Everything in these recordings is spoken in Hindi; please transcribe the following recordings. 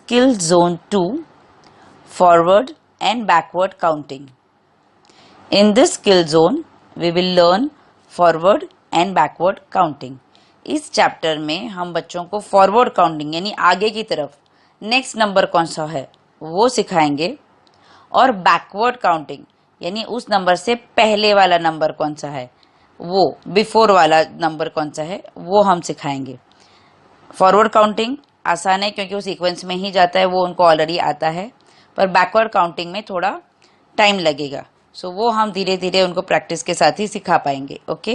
Skill Zone 2, Forward and Backward Counting. In this skill zone, we will learn forward and backward counting. इस चैप्टर में हम बच्चों को फॉरवर्ड काउंटिंग यानी आगे की तरफ नेक्स्ट नंबर कौन सा है वो सिखाएंगे, और बैकवर्ड काउंटिंग यानी उस नंबर से पहले वाला नंबर कौन सा है, वो बिफोर वाला नंबर कौन सा है वो हम सिखाएंगे. फॉरवर्ड काउंटिंग आसान है क्योंकि वो सीक्वेंस में ही जाता है, वो उनको ऑलरेडी आता है, पर बैकवर्ड काउंटिंग में थोड़ा टाइम लगेगा. सो वो हम धीरे धीरे उनको प्रैक्टिस के साथ ही सिखा पाएंगे. Okay,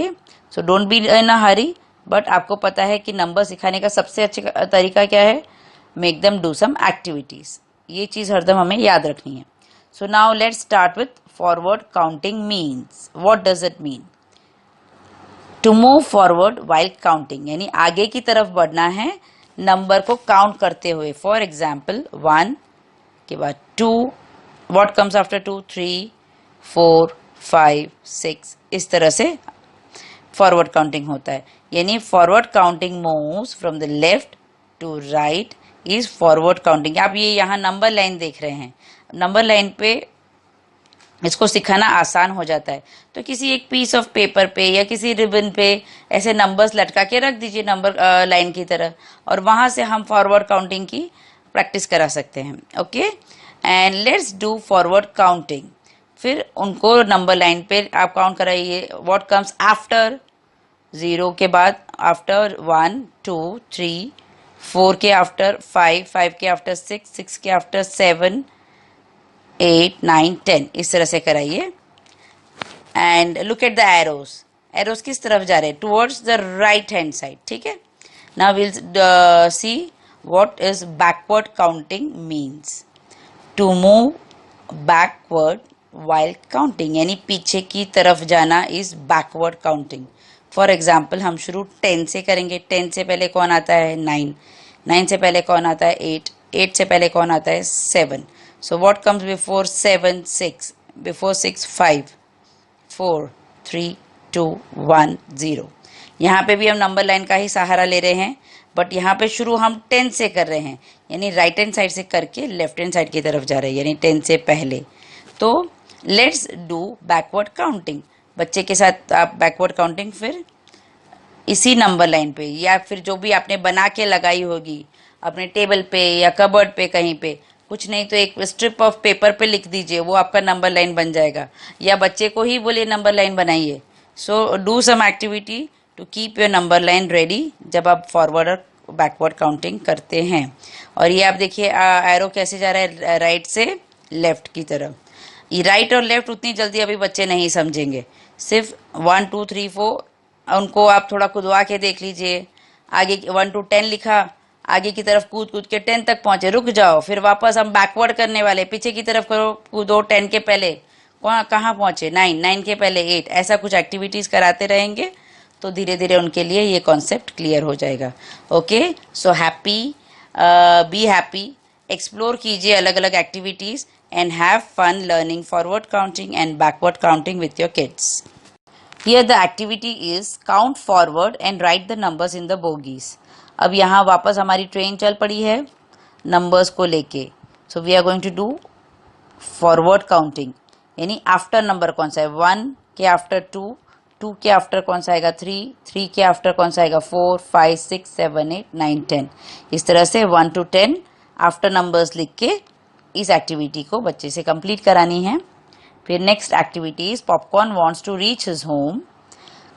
so don't be in a Hari. But आपको पता है कि नंबर सिखाने का सबसे अच्छा तरीका क्या है, make them do some activities. ये चीज हरदम हमें याद रखनी है. So now let's start with forward counting means. What does it mean? To move forward while counting यानी आगे की तरफ बढ़ना है नंबर को काउंट करते हुए. फॉर एग्जाम्पल 1 के बाद 2, व्हाट कम्स आफ्टर 2, 3, 4, 5, 6, इस तरह से फॉरवर्ड काउंटिंग होता है. यानी forward counting moves from the left to right is forward counting. आप ये यहाँ नंबर लाइन देख रहे हैं, नंबर लाइन पे इसको सिखाना आसान हो जाता है. तो किसी एक पीस ऑफ पेपर पे या किसी रिबन पे ऐसे नंबर्स लटका के रख दीजिए नंबर लाइन की तरह, और वहां से हम फॉरवर्ड काउंटिंग की प्रैक्टिस करा सकते हैं. Okay, and let's do forward counting. फिर उनको नंबर लाइन पे आप काउंट कराइए. व्हाट कम्स आफ्टर 0 के बाद, आफ्टर 1, 2, 3, 4 के आफ्टर 5, 5 के आफ्टर 6, 6 के आफ्टर 7, 8, 9, 10, इस तरह से कराइए. And look at the arrows. Arrows किस तरफ जा रहे हैं? Towards the right hand side. ठीक है, now will see what is backward counting means. To move backward while counting यानी पीछे की तरफ जाना is backward counting. For example हम शुरू 10 से करेंगे. 10 से पहले कौन आता है? 9. 9 से पहले कौन आता है? 8. 8 से पहले कौन आता है? 7. So what comes before 7, 6? Before 6, 5, 4, 3, 2, 1, 0. यहाँ पे भी हम नंबर लाइन का ही सहारा ले रहे हैं, बट यहाँ पे शुरू हम 10 से कर रहे हैं यानी राइट हैंड साइड से करके लेफ्ट हैंड साइड की तरफ जा रहे हैं यानी 10 से पहले. तो लेट्स डू बैकवर्ड काउंटिंग. बच्चे के साथ आप बैकवर्ड काउंटिंग फिर इसी नंबर लाइन पे या फिर जो भी आपने बना के लगाई होगी अपने टेबल पे या कबर्ड पे, कहीं पे कुछ नहीं तो एक स्ट्रिप ऑफ पेपर पे लिख दीजिए, वो आपका नंबर लाइन बन जाएगा. या बच्चे को ही बोलिए नंबर लाइन बनाइए. So do some activity to keep your number line ready जब आप फॉरवर्ड और बैकवर्ड काउंटिंग करते हैं. और ये आप देखिए एरो कैसे जा रहा है राइट से लेफ्ट की तरफ. ये राइट और लेफ्ट उतनी जल्दी अभी बच्चे नहीं समझेंगे. सिर्फ 1, 2, 3, 4 उनको आप थोड़ा खुदवा के देख लीजिए. आगे 1 to 10 लिखा, आगे की तरफ कूद कूद के 10 तक पहुंचे, रुक जाओ, फिर वापस हम बैकवर्ड करने वाले, पीछे की तरफ करो, कूदो. 10 के पहले कहाँ पहुंचे? 9. 9 के पहले 8. ऐसा कुछ एक्टिविटीज कराते रहेंगे तो धीरे धीरे उनके लिए ये कॉन्सेप्ट क्लियर हो जाएगा. Okay, so happy, be happy, explore कीजिए अलग अलग activities and have fun learning forward counting and backward counting with your kids. Here the activity is count forward and write the numbers in the bogies. अब यहाँ वापस हमारी ट्रेन चल पड़ी है नंबर्स को लेके. So we are going to do forward counting यानी आफ्टर नंबर कौन सा है? 1 के आफ्टर 2, 2 के आफ्टर कौन सा आएगा? 3, 3 के आफ्टर कौन सा आएगा? 4, 5, 6, 7, 8, 9, 10. इस तरह से 1 to 10 आफ्टर नंबर्स लिख के इस एक्टिविटी को बच्चे से कंप्लीट करानी है. फिर next activity is popcorn wants to reach his home,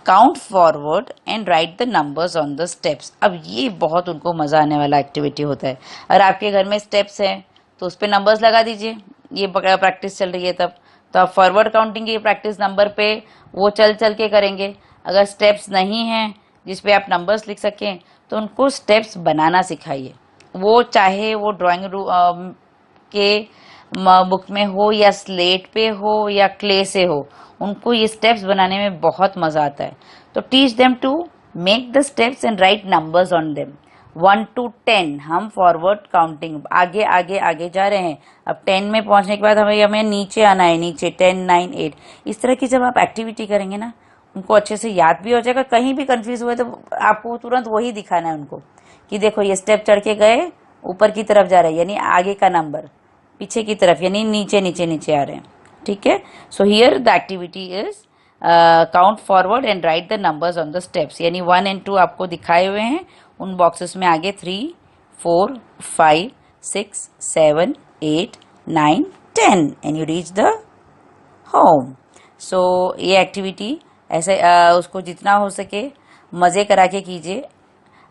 count forward and write the numbers on the steps. अब ये बहुत उनको मजा आने वाला एक्टिविटी होता है. अगर आपके घर में स्टेप्स हैं तो उस पर नंबर्स लगा दीजिए. ये प्रैक्टिस चल रही है तब तो आप फॉरवर्ड काउंटिंग की प्रैक्टिस नंबर पे वो चल चल के करेंगे. अगर स्टेप्स नहीं हैं जिसपे आप नंबर्स लिख सकें तो उनको स्टेप्स बनाना सिखाइए. वो चाहे वो ड्राइंग के बुक में हो या स्लेट पे हो या क्ले से हो, उनको ये स्टेप्स बनाने में बहुत मजा आता है. तो teach them to make the steps and write numbers on them. 1 to 10 हम फॉरवर्ड काउंटिंग आगे आगे आगे जा रहे हैं. अब 10 में पहुंचने के बाद हमें नीचे आना है, नीचे 10, 9, 8. इस तरह की जब आप एक्टिविटी करेंगे ना उनको अच्छे से याद भी हो जाएगा. कहीं भी कंफ्यूज हुए तो आपको तुरंत वही दिखाना है उनको कि देखो ये स्टेप चढ़ के गए, ऊपर की तरफ जा रहा है यानी आगे का नंबर, पीछे की तरफ यानी नीचे नीचे नीचे आ रहे हैं, ठीक है। So here the activity is count forward and write the numbers on the steps, यानी 1 and 2 आपको दिखाए हुए हैं, उन बॉक्सेस में आगे 3, 4, 5, 6, 7, 8, 9, 10 and you reach the home. So ये एक्टिविटी ऐसे उसको जितना हो सके मज़े करा के कीजिए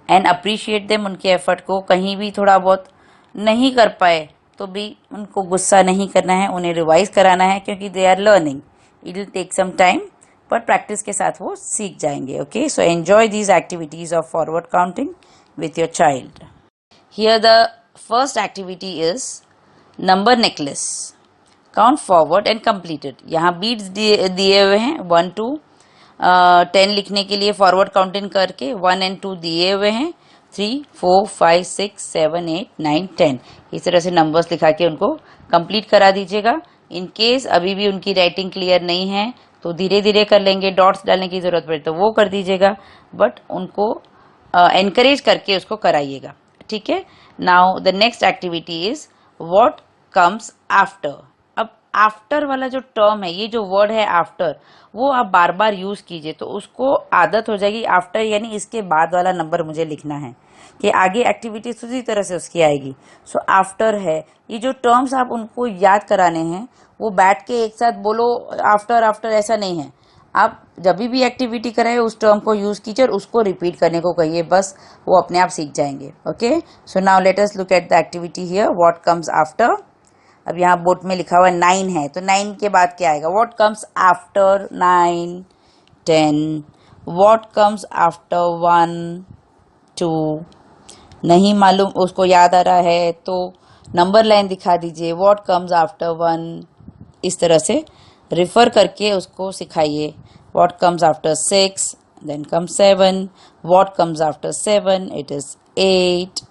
एंड अप्रिशिएट देम, उनके एफर्ट को। कहीं भी थोड़ा बहुत नहीं कर पाए तो भी उनको गुस्सा नहीं करना है, उन्हें रिवाइज कराना है क्योंकि they are learning, it will take some time, पर प्रैक्टिस के साथ वो सीख जाएंगे। Okay, so enjoy these activities of forward counting with your child. Here the first activity is number necklace, count forward and completed. यहाँ बीट्स दिए हुए हैं 1 to 10 लिखने के लिए फॉरवर्ड काउंटिंग करके 1 and 2 दिए हुए हैं, 3, 4, 5, 6, 7, 8, 9, 10 इस तरह से नंबर्स लिखा के उनको कंप्लीट करा दीजिएगा। इन केस अभी भी उनकी राइटिंग क्लियर नहीं है तो धीरे धीरे कर लेंगे, डॉट्स डालने की जरूरत पड़े तो वो कर दीजिएगा, बट उनको एनकरेज करके उसको कराइएगा, ठीक है। Now the next activity is what comes after. अब आफ्टर वाला जो टर्म है, ये जो वर्ड है आफ्टर, वो आप बार बार यूज कीजिए तो उसको आदत हो जाएगी। आफ्टर यानी इसके बाद वाला नंबर मुझे लिखना है, कि आगे एक्टिविटीज उसी तरह से उसकी आएगी। सो आफ्टर है, ये जो टर्म्स आप उनको याद कराने हैं वो बैठ के एक साथ बोलो आफ्टर आफ्टर, ऐसा नहीं है। आप जब भी एक्टिविटी कराए उस टर्म को यूज कीजिए और उसको रिपीट करने को कहिए, बस वो अपने आप सीख जाएंगे। Okay, so now let us look at the activity here, what comes after. अब यहाँ बोर्ड में लिखा हुआ 9 है तो 9 के बाद क्या आएगा, what comes after 9, 10, what comes after 1, 2, नहीं मालूम उसको याद आ रहा है तो नंबर लाइन दिखा दीजिए, व्हाट कम्स आफ्टर 1, इस तरह से रिफर करके उसको सिखाइए। What comes after 6, then comes 7, what comes after 7, it is 8,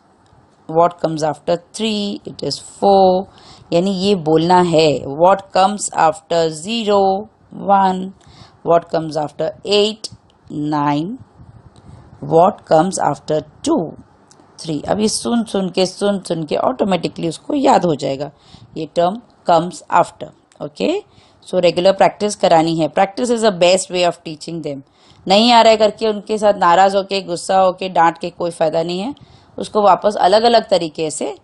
what comes after 3, it is 4, यानी ये बोलना है। What comes after 0, 1, what comes after 8, 9, what comes after 2, 3। अब ये सुन सुन के ऑटोमेटिकली उसको याद हो जाएगा ये term comes after. Okay, so regular practice करानी है, practice is the best way of teaching them. नहीं आ रहा है करके उनके साथ नाराज होके, गुस्सा होके, डांट के कोई फायदा नहीं है, उसको वापस अलग अलग तरीके से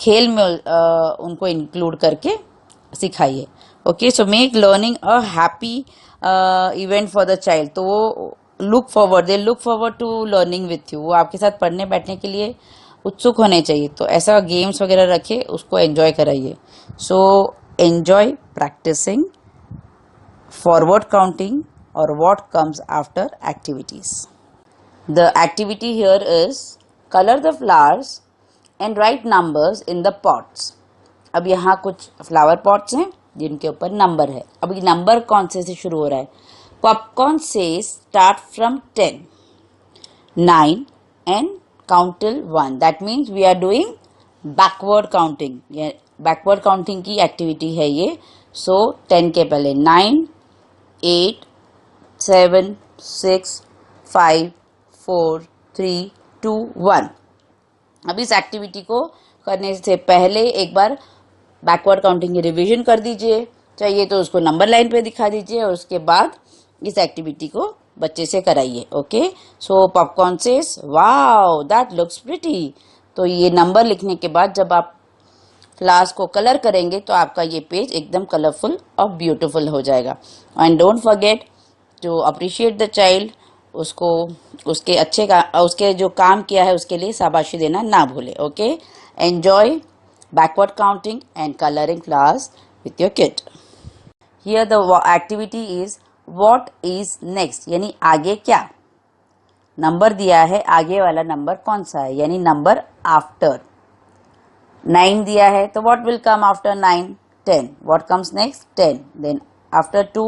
खेल में उनको इंक्लूड करके सिखाइए। Okay, so make learning a happy event for the child. तो वो look forward to learning with you, वो आपके साथ पढ़ने बैठने के लिए उत्सुक होने चाहिए, तो ऐसा गेम्स वगैरह रखे, उसको एंजॉय कराइए। So enjoy practising forward counting और what comes after activities. The activity here is colour the flowers and write numbers in the pots. अब यहाँ कुछ फ्लावर पॉट्स हैं जिनके ऊपर नंबर है। अब ये नंबर कौन से शुरू हो रहा है, पॉपकॉर्न से start from 10, 9 and count till 1, that means we are doing backward counting. Backward counting की एक्टिविटी है ये। सो 10 के पहले 9, 8, 7, 6, 5, 4, 3, 2, 1। अब इस एक्टिविटी को करने से पहले एक बार बैकवर्ड काउंटिंग की रिवीजन कर दीजिए, चाहिए तो उसको नंबर लाइन पे दिखा दीजिए और उसके बाद इस एक्टिविटी को बच्चे से कराइए। Okay, so popcorn says wow that looks pretty. तो ये नंबर लिखने के बाद जब आप फ्लावर्स को कलर करेंगे तो आपका ये पेज एकदम कलरफुल और ब्यूटीफुल हो जाएगा। And don't forget to appreciate the child, उसको उसके जो काम किया है उसके लिए शाबाशी देना ना भूले। Okay, enjoy backward counting and colouring flowers with your kid. Here the activity is what is next, यानी आगे क्या। नंबर दिया है, आगे वाला नंबर कौन सा है, यानी नंबर आफ्टर। 9 दिया है तो what will come after 9, 10, what comes next 10, then after 2,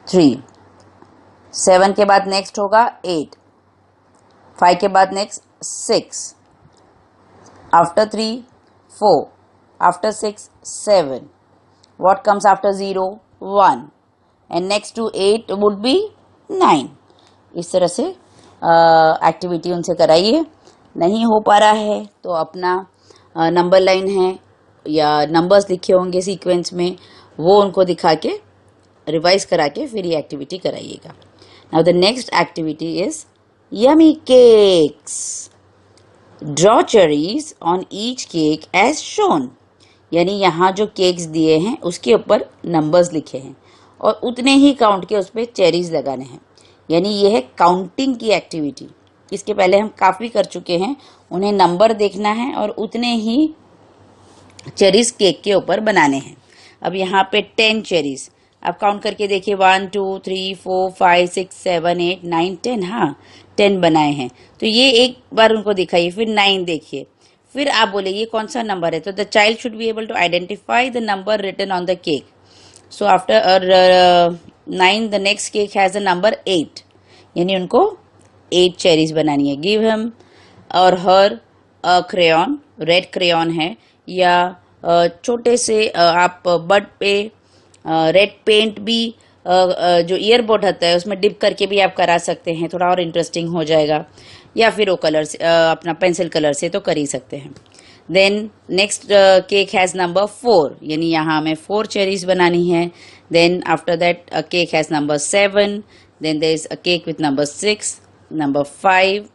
3, 7 के बाद नेक्स्ट होगा 8, 5 के बाद next 6, after 3, 4, after 6, 7, what comes after 0, 1, and next to 8 would be 9। इस तरह से एक्टिविटी उनसे कराइए। नहीं हो पा रहा है तो अपना नंबर लाइन है या नंबर्स लिखे होंगे सीक्वेंस में, वो उनको दिखा के रिवाइज करा के फिर ये एक्टिविटी कराइएगा। Now the next activity is yummy cakes. Draw cherries on each cake as shown. यानी यहाँ जो केक्स दिए हैं उसके ऊपर नंबर्स लिखे हैं और उतने ही काउंट के उस पर चेरीज लगाने हैं। यानी ये है काउंटिंग की एक्टिविटी। इसके पहले हम काफ़ी कर चुके हैं, उन्हें नंबर देखना है और उतने ही चेरीज केक के ऊपर बनाने हैं। अब यहाँ पे 10 चेरीज आप काउंट करके देखिए, 1 2 3 4 5 6 7 8 9 10। हाँ, 10 बनाए हैं। तो ये एक बार उनको दिखाइए, फिर 9 देखिए, फिर आप बोले ये कौन सा नंबर है। तो the child should be able to identify the number written on the cake. So after 9 the next cake has a number 8। यानी उनको 8 चेरीज बनानी है। गिव हिम और हर क्रेयॉन, रेड क्रेयॉन है या छोटे से आप बड पे रेड पेंट भी जो ईयरबड होता है उसमें डिप करके भी आप करा सकते हैं, थोड़ा और इंटरेस्टिंग हो जाएगा। या फिर वो कलर से अपना पेंसिल कलर से तो कर ही सकते हैं। Then next cake has number 4, यानी यहाँ हमें 4 चेरीज बनानी है। Then after that cake has number 7, then there is a cake with number 6, number 5,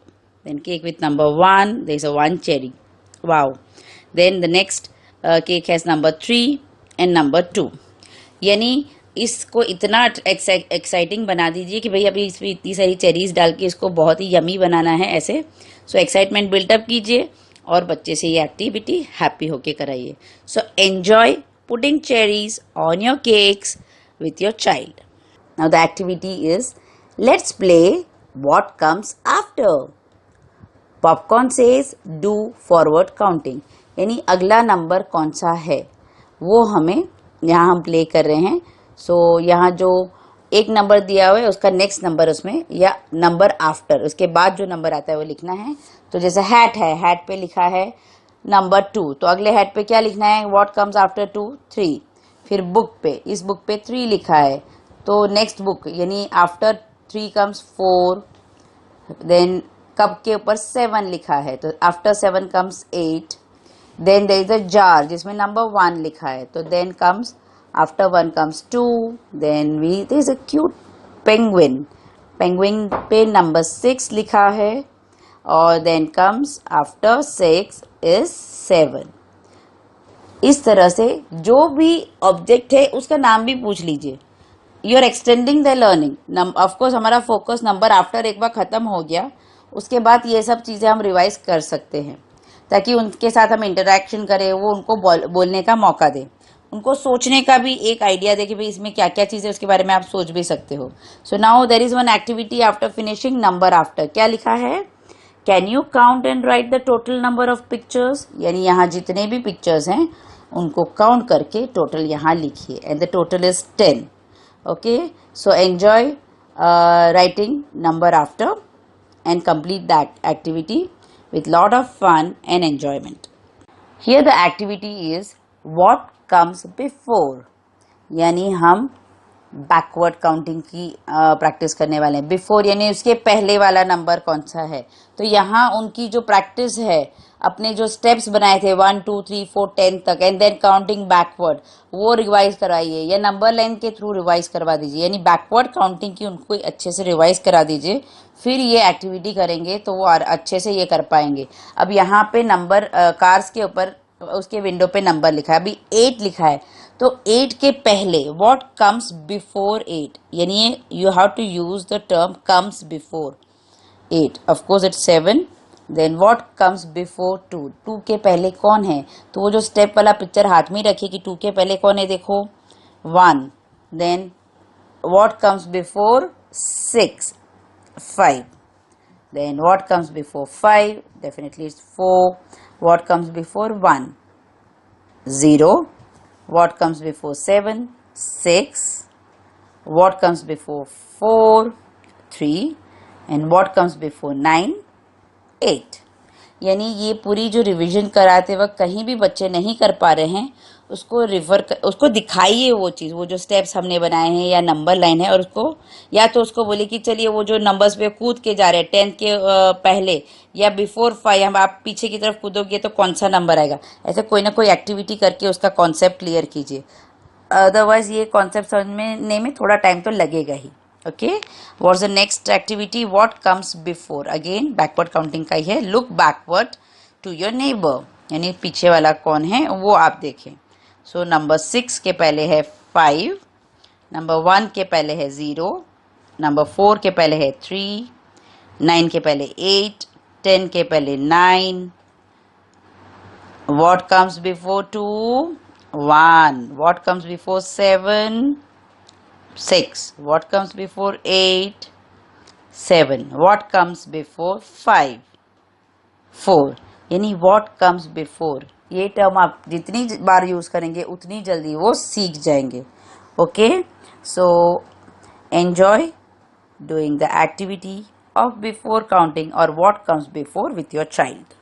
then cake with number 1, there is a 1 cherry. Wow. Then the next cake has number 3 and number 2. यानी इसको इतना एक्साइटिंग बना दीजिए कि भाई अभी इसमें इतनी सारी चेरीज डाल के इसको बहुत ही यमी बनाना है ऐसे। सो एक्साइटमेंट बिल्डअप कीजिए और बच्चे से ये एक्टिविटी हैप्पी होके कराइए। So enjoy putting cherries on your cakes with your child. Now the activity is let's play what comes after. Popcorn says do forward counting. यानी अगला नंबर कौन सा है वो हमें यहाँ हम प्ले कर रहे हैं। सो यहाँ जो एक नंबर दिया हुआ है उसका नेक्स्ट नंबर उसमें या नंबर आफ्टर, उसके बाद जो नंबर आता है वो लिखना है। तो जैसे हैट है, हैट पे लिखा है नंबर 2, तो अगले हैट पे क्या लिखना है, व्हाट कम्स आफ्टर 2, 3। फिर बुक पे, इस बुक पे 3 लिखा है तो नेक्स्ट बुक यानी आफ्टर 3 कम्स 4। देन कप के ऊपर 7 लिखा है तो after 7 comes 8। Then there is a jar जिसमें नंबर 1 लिखा है तो then comes after 1 comes 2। Then there is a cute penguin, penguin पे नंबर 6 लिखा है और देन कम्स आफ्टर 6 इज 7। इस तरह से जो भी ऑब्जेक्ट है उसका नाम भी पूछ लीजिए। You are extending the learning. Of course हमारा फोकस नंबर आफ्टर एक बार खत्म हो गया, उसके बाद ये सब चीजें हम रिवाइज कर सकते हैं ताकि उनके साथ हम इंटरेक्शन करें, वो उनको बोलने का मौका दे, उनको सोचने का भी एक आइडिया दे कि भाई इसमें क्या क्या चीजें उसके बारे में आप सोच भी सकते हो। So now there is one activity after finishing number after. क्या लिखा है, can you count and write the total number of pictures. यानी यहाँ जितने भी पिक्चर्स हैं उनको काउंट करके टोटल यहाँ लिखिए and the total is 10। Okay, so enjoy writing number after and complete that activity with lot of fun and enjoyment. Here the activity is what comes before. यानी हम बैकवर्ड काउंटिंग की प्रैक्टिस करने वाले हैं। बिफोर यानी उसके पहले वाला नंबर कौन सा है। तो यहाँ उनकी जो प्रैक्टिस है, अपने जो स्टेप्स बनाए थे 1 2 3 4 10 तक एंड देन काउंटिंग बैकवर्ड, वो रिवाइज करवाइए या नंबर लाइन के थ्रू रिवाइज करवा दीजिए। यानी बैकवर्ड काउंटिंग की उनको अच्छे से रिवाइज करा दीजिए, फिर ये एक्टिविटी करेंगे तो वो अच्छे से ये कर पाएंगे। अब यहाँ पे नंबर कार्स के ऊपर उसके विंडो पे नंबर लिखा है, अभी 8 लिखा है तो 8 के पहले व्हाट कम्स बिफोर 8, यानी you have to use the term comes before 8। Of course it's 7। Then what comes before 2, 2 के पहले कौन है, तो वो जो स्टेप वाला पिक्चर हाथ में रखिए कि 2 के पहले कौन है, देखो 1। Then what comes before 6, 5। Then what comes before 5? Definitely it's 4. What comes before 1? 0. What comes before 7? 6. What comes before 4? 3. And what comes before 9? 8. यानी ये पूरी जो रिवीजन कराते वक्त कहीं भी बच्चे नहीं कर पा रहे हैं उसको उसको दिखाइए वो चीज़, वो जो स्टेप्स हमने बनाए हैं या नंबर लाइन है, और उसको या तो उसको बोले कि चलिए वो जो नंबर्स पे कूद के जा रहे हैं 10 के पहले या बिफोर 5, हम आप पीछे की तरफ कूदोगे तो कौन सा नंबर आएगा, ऐसे कोई ना कोई एक्टिविटी करके उसका कॉन्सेप्ट क्लियर कीजिए। अदरवाइज ये कॉन्सेप्ट समझने में थोड़ा टाइम तो लगेगा ही। Okay, what's the next activity, what comes before, again backward counting का ही है। Look backward to your neighbour, यानी पीछे वाला कौन है वो आप देखें। सो नंबर 6 के पहले है 5, नंबर 1 के पहले है 0, नंबर 4 के पहले है 3, 9 के पहले 8, 10 के पहले 9। What comes before 2? 1. What comes before 7? 6. What comes before 8? 7. What comes before 5? 4. यानी what comes before, ये टर्म आप जितनी बार यूज करेंगे उतनी जल्दी वो सीख जाएंगे। Okay, so enjoy doing the activity of before counting or what comes before with your child.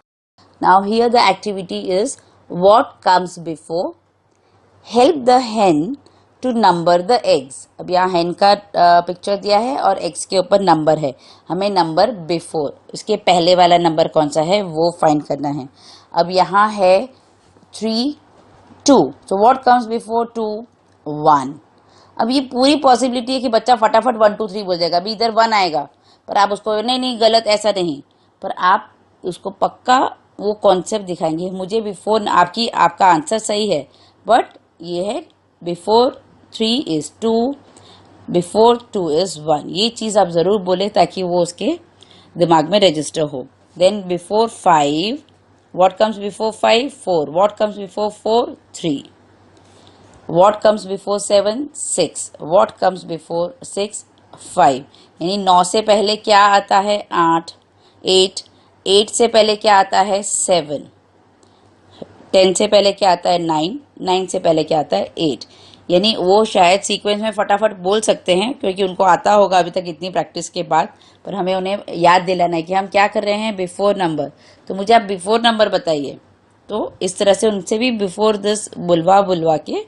Now here the activity is what comes before. Help the hen to number the eggs. अब यहाँ hen का पिक्चर दिया है और eggs के ऊपर नंबर है, हमें नंबर बिफोर, इसके पहले वाला नंबर कौन सा है वो फाइंड करना है। अब यहाँ है 3, 2, so what comes before 2? 1. अब ये पूरी पॉसिबिलिटी है कि बच्चा फटाफट 1 2 3 बोल जाएगा, अभी इधर 1 आएगा, पर आप उसको नहीं गलत ऐसा नहीं, पर आप उसको पक्का वो कॉन्सेप्ट दिखाएंगे। मुझे बिफोर, आपका आंसर सही है, बट ये है बिफोर 3 is 2, बिफोर 2 is 1, ये चीज आप जरूर बोले ताकि वो उसके दिमाग में रजिस्टर हो। Then before 5, what comes before 5? 4. What comes before 4? 3. What comes before 7? 6. What comes before 6? 5. यानी 9 से पहले क्या आता है? 8. 8 से पहले क्या आता है? 7. 10 से पहले क्या आता है? 9. 9 से पहले क्या आता है? 8. यानी वो शायद सीक्वेंस में फटाफट बोल सकते हैं क्योंकि उनको आता होगा अभी तक इतनी प्रैक्टिस के बाद, पर हमें उन्हें याद दिलाना है कि हम क्या कर रहे हैं, बिफोर नंबर। तो मुझे आप बिफोर नंबर बताइए, तो इस तरह से उनसे भी बिफोर दिस बुलवा के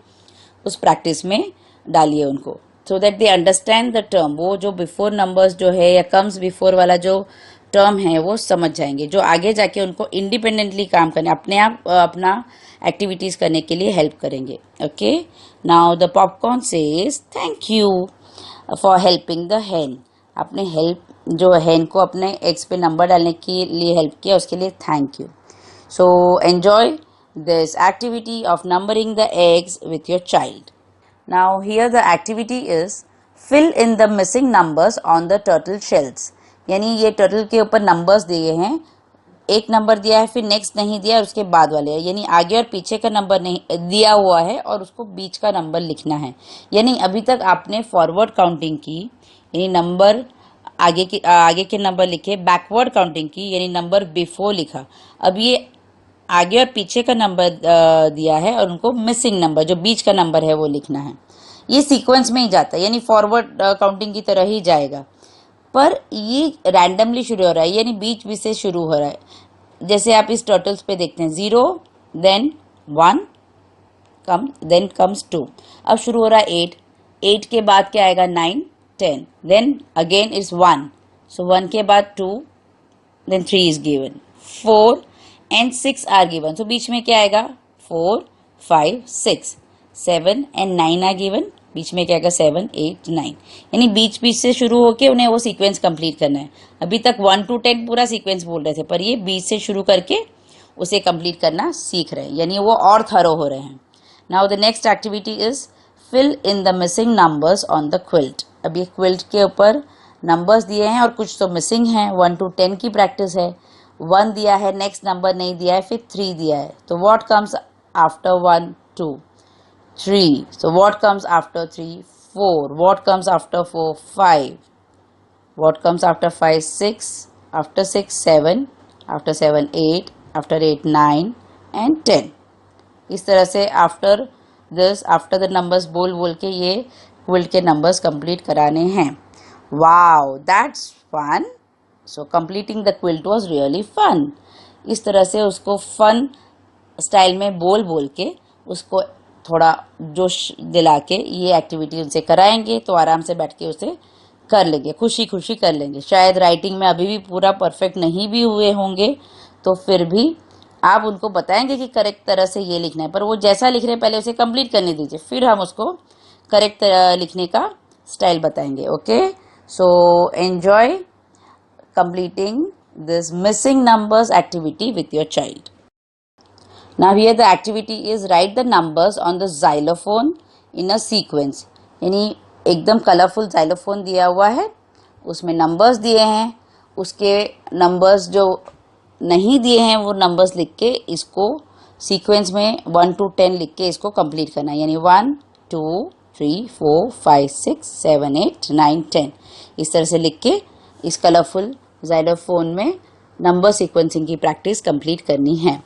उस प्रैक्टिस में डालिए उनको, so that they understand the term. वो जो बिफोर नंबर्स जो है या कम्स बिफोर वाला जो टर्म है वो समझ जाएंगे, जो आगे जाके उनको इंडिपेंडेंटली काम करने, अपने आप अपना एक्टिविटीज करने के लिए हेल्प करेंगे। Okay, now the popcorn says thank you for helping the हेन। आपने हेल्प जो हेन को अपने एग्स पे नंबर डालने के लिए हेल्प किया, उसके लिए thank you. So enjoy this activity of numbering the eggs with your child. Now here the activity is fill in the missing numbers on the turtle shells. यानी ये टर्टल के ऊपर नंबर्स दिए हैं, एक नंबर दिया है, फिर नेक्स्ट नहीं दिया, और उसके बाद वाले, यानी आगे और पीछे का नंबर नहीं दिया हुआ है और उसको बीच का नंबर लिखना है। यानी अभी तक आपने फॉरवर्ड काउंटिंग की, यानी नंबर आगे के नंबर लिखे, बैकवर्ड काउंटिंग की यानी नंबर बिफोर लिखा। अब ये आगे और पीछे का नंबर दिया है और उनको मिसिंग नंबर जो बीच का नंबर है वो लिखना है। ये सीक्वेंस में ही जाता है, यानी फॉरवर्ड काउंटिंग की तरह ही जाएगा, पर ये रैंडमली शुरू हो रहा है, यानी बीच बीच से शुरू हो रहा है। जैसे आप इस टर्टल्स पे देखते हैं, 0 देन 1 देन कम्स 2। अब शुरू हो रहा है 8 के बाद क्या आएगा? 9 10 देन अगेन इज 1, सो 1 के बाद 2 then 3 is given, 4 and 6 are given, so बीच में क्या आएगा? 4 5 6 7 एंड 9 आर गिवन, बीच में क्या आएगा? 7 8 9। यानी बीच बीच से शुरू होके उन्हें वो सीक्वेंस कंप्लीट करना है। अभी तक 1 to 10 पूरा सीक्वेंस बोल रहे थे, पर ये बीच से शुरू करके उसे कंप्लीट करना सीख रहे हैं, यानी वो और थरो हो रहे हैं। Now the next activity is fill in the missing numbers on the quilt. अब ये क्विल्ट के ऊपर नंबर्स दिए हैं और कुछ तो मिसिंग हैं, 1 to 10 की प्रैक्टिस है। 1 दिया है, नेक्स्ट नंबर नहीं दिया है, फिर 3 दिया है, तो what comes after 1 2 3, so what comes after 3 4, what comes after 4 5, what comes after 5 6, after 6 7, after 7 8, after 8 9 and 10। इस तरह से आफ्टर द नंबर्स बोल के ये क्विल्ट के नंबर्स कंप्लीट कराने हैं। Wow, that's fun. So completing the quilt was really fun. इस तरह से उसको फन स्टाइल में बोल के उसको थोड़ा जोश दिला के ये एक्टिविटी उनसे कराएंगे तो आराम से बैठ के उसे कर लेंगे, खुशी खुशी कर लेंगे। शायद राइटिंग में अभी भी पूरा परफेक्ट नहीं भी हुए होंगे, तो फिर भी आप उनको बताएंगे कि करेक्ट तरह से ये लिखना है, पर वो जैसा लिख रहे हैं पहले उसे कंप्लीट करने दीजिए, फिर हम उसको करेक्ट लिखने का स्टाइल बताएंगे। Okay, so enjoy completing this missing numbers activity with your child. Now here the activity is write the numbers on the xylophone in a sequence. यानी एकदम कलरफुल xylophone दिया हुआ है, उसमें नंबर्स दिए हैं, उसके नंबर्स जो नहीं दिए हैं वो नंबर्स लिख के इसको सीक्वेंस में 1 to 10 लिख के इसको कंप्लीट करना है। यानी 1 2 3 4 5 6 7 8 9 10 इस तरह से लिख के इस कलरफुल ज़ाइलोफोन में नंबर सीक्वेंसिंग की प्रैक्टिस कंप्लीट करनी है।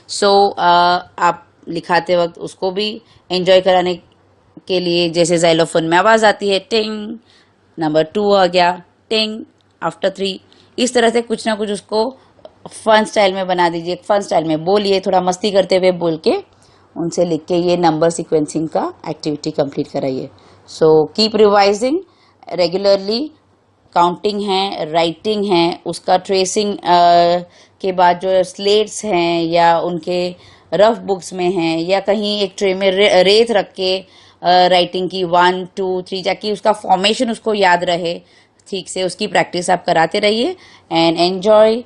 सो आप लिखाते वक्त उसको भी एंजॉय कराने के लिए जैसे ज़ाइलोफोन में आवाज़ आती है टिंग, नंबर 2 आ गया टिंग आफ्टर 3, इस तरह से कुछ ना कुछ उसको फन स्टाइल में बना दीजिए, फन स्टाइल में बोलिए, थोड़ा मस्ती करते हुए बोल के उनसे लिख के ये नंबर सीक्वेंसिंग का एक्टिविटी कंप्लीट कराइए। So keep revising regularly, counting है, राइटिंग है, उसका ट्रेसिंग के बाद जो स्लेट्स हैं या उनके रफ बुक्स में हैं या कहीं एक ट्रे में रेत रख के राइटिंग की 1 2 3 ताकि उसका फॉर्मेशन उसको याद रहे ठीक से, उसकी प्रैक्टिस आप कराते रहिए and enjoy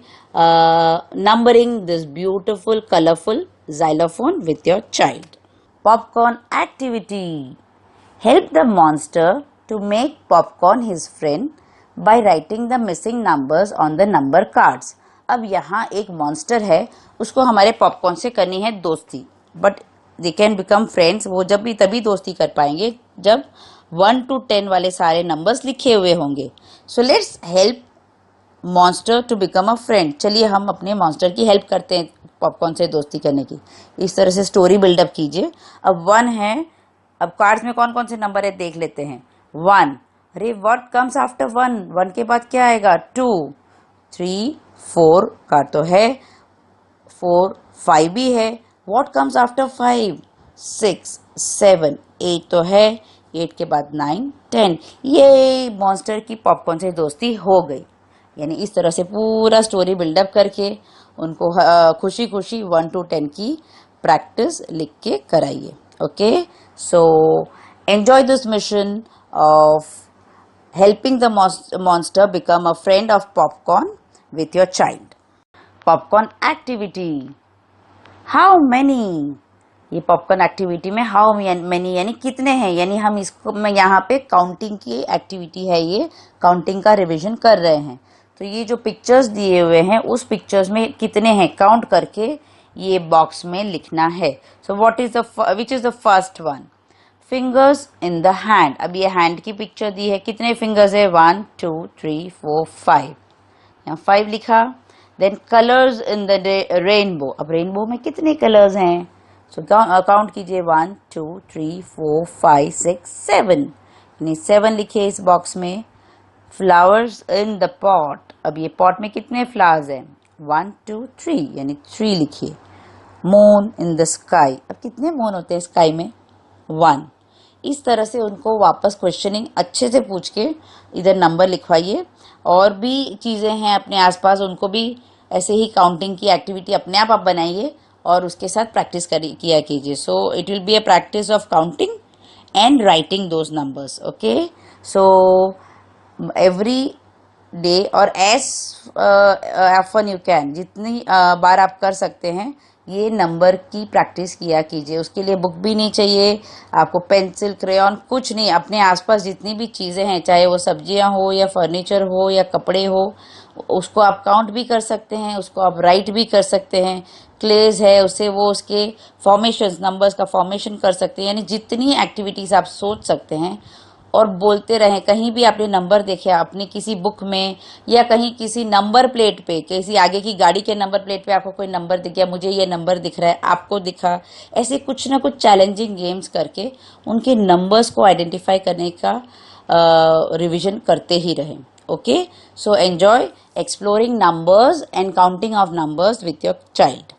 numbering this beautiful colorful xylophone with your child. Popcorn activity. Help the monster to make popcorn his friend by writing the missing numbers on the number cards. अब यहाँ एक मॉन्स्टर है, उसको हमारे पॉपकॉर्न से करनी है दोस्ती, but they can become friends. वो जब भी तभी दोस्ती कर पाएंगे जब 1 to 10 वाले सारे नंबर्स लिखे हुए होंगे। So let's help monster to become a friend. चलिए हम अपने मॉन्स्टर की हेल्प करते हैं पॉपकॉर्न से दोस्ती करने की। इस तरह से स्टोरी बिल्डअप कीजिए। अब 1 है, अब कार्ड्स में कौन कौन से नंबर है देख लेते हैं। 1, अरे व्हाट कम्स आफ्टर 1, 1 के बाद क्या आएगा। 2 3 4 कार्ड तो है, 4 5 भी है, व्हाट कम्स आफ्टर 5 6 7 8 तो है, 8 के बाद 9 10। ये मॉन्स्टर की पॉपकॉर्न से दोस्ती हो गई। यानी इस तरह से पूरा स्टोरी बिल्डअप करके उनको खुशी खुशी 1 to 10 की प्रैक्टिस लिख के कराइए। Okay, so enjoy this mission of helping the monster become a friend of popcorn with your child. Popcorn activity, how many. ये पॉपकॉर्न एक्टिविटी में हाउ मेनी यानी कितने हैं, यानी हम इसको में यहाँ पे काउंटिंग की एक्टिविटी है, ये काउंटिंग का रिवीजन कर रहे हैं। तो ये जो पिक्चर्स दिए हुए हैं उस पिक्चर्स में कितने हैं काउंट करके ये बॉक्स में लिखना है। So what is which is the first one, fingers in the hand. अब ये हैंड की पिक्चर दी है, कितने फिंगर्स है 1 2 3 4 5, यहाँ 5 लिखा। Then colours in the rainbow, अब रेनबो में कितने कलर्स हैं, सो काउंट कीजिए 1 2 3 4 5 6 7, यानी 7 लिखे इस बॉक्स में। फ्लावर्स इन द पॉट, अब ये पॉट में कितने फ्लावर्स हैं 1 2 3, यानी 3 लिखिए। मून इन द स्काई, अब कितने मून होते हैं स्काई में 1। इस तरह से उनको वापस क्वेश्चनिंग अच्छे से पूछ के इधर नंबर लिखवाइए। और भी चीजें हैं अपने आसपास, उनको भी ऐसे ही काउंटिंग की एक्टिविटी अपने आप बनाइए और उसके साथ प्रैक्टिस किया कीजिए। So it will be a practice of counting and writing those numbers. Okay, so every day और एज ऑफन यू कैन, जितनी बार आप कर सकते हैं ये नंबर की प्रैक्टिस किया कीजिए। उसके लिए बुक भी नहीं चाहिए आपको, पेंसिल क्रेयॉन कुछ नहीं, अपने आसपास जितनी भी चीज़ें हैं, चाहे वो सब्जियां हो या फर्नीचर हो या कपड़े हो, उसको आप काउंट भी कर सकते हैं, उसको आप राइट भी कर सकते हैं। क्लेज है उससे वो उसके फॉर्मेशन, नंबर्स का फॉर्मेशन कर सकते हैं। यानी जितनी एक्टिविटीज आप सोच सकते हैं और बोलते रहें। कहीं भी आपने नंबर देखे अपनी किसी बुक में या कहीं किसी नंबर प्लेट पे, किसी आगे की गाड़ी के नंबर प्लेट पे आपको कोई नंबर दिख गया, मुझे ये नंबर दिख रहा है, आपको दिखा, ऐसे कुछ ना कुछ चैलेंजिंग गेम्स करके उनके नंबर्स को आइडेंटिफाई करने का रिवीजन करते ही रहें। Okay, so enjoy exploring numbers and counting of numbers with your child.